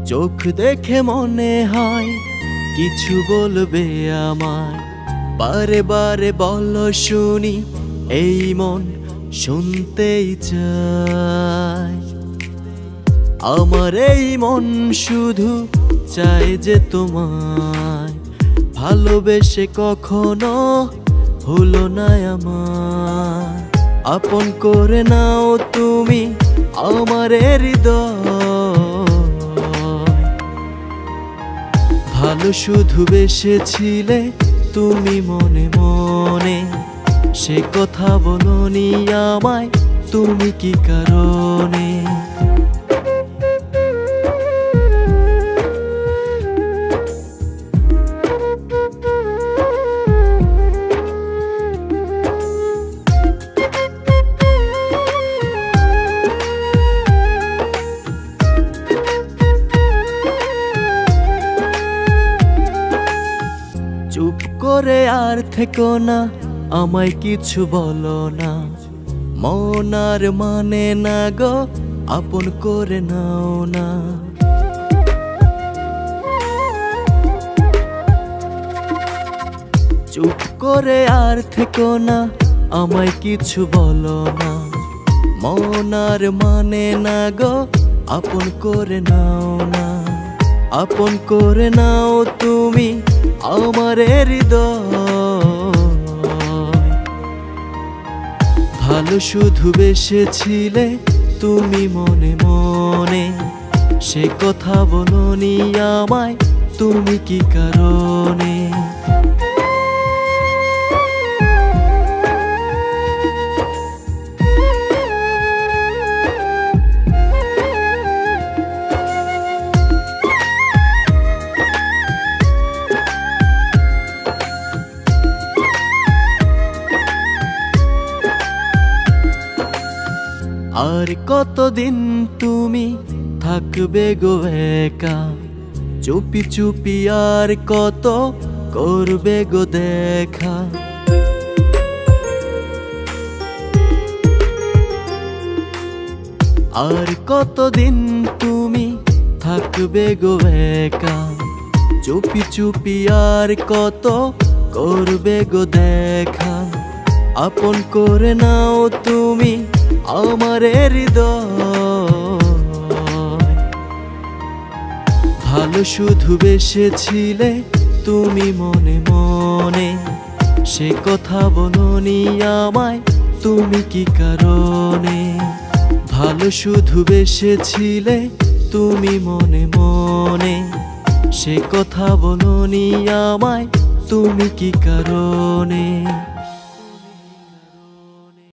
চোখ দেখে মনে হয় কিছু বলবে আমায়, বারে বারে বলো শুনি, এই মন শুনতেই চায়। আমার এই মন শুধু চায় যে তোমায়, ভালোবেসে কখনো ভুলো না আমায়। আপন করে নাও তুমি আমার হৃদয়, ভালো শুধু বেসেছিলে তুমি মনে মনে, সে কথা বলোনি আমায় তুমি কি কারণে। চুপ করে আর থেকো না, আমায় কিছু বলো না, মন আর মানে না গো, আপন করে নাও না। চুপ করে আর থেকো না, আমায় কিছু বলো না, মন আর মানে না গো, আপন করে নাও না। আপন করে নাও তুমি আমার হৃদয়, ভালো শুধু বেসেছিলে তুমি মনে মনে, সে কথা বলোনি আমায় তুমি কি কারণে। আর কতদিন তুমি থাকবে গো একা, চুপি চুপি আর কত করবে গো দেখা। আর কতদিন তুমি থাকবে গো একা, চুপি চুপি আর কত করবে গো দেখা। আপন করে নাও তুমি আমার হৃদয়, ভালো শুধু বেসেছিলে তুমি মনে মনে, সে কথা বলোনি আমায় তুমি কি কারণে। ভালো শুধু বেসেছিলে তুমি মনে মনে, সে কথা বলোনি আমায় তুমি কি কারণে।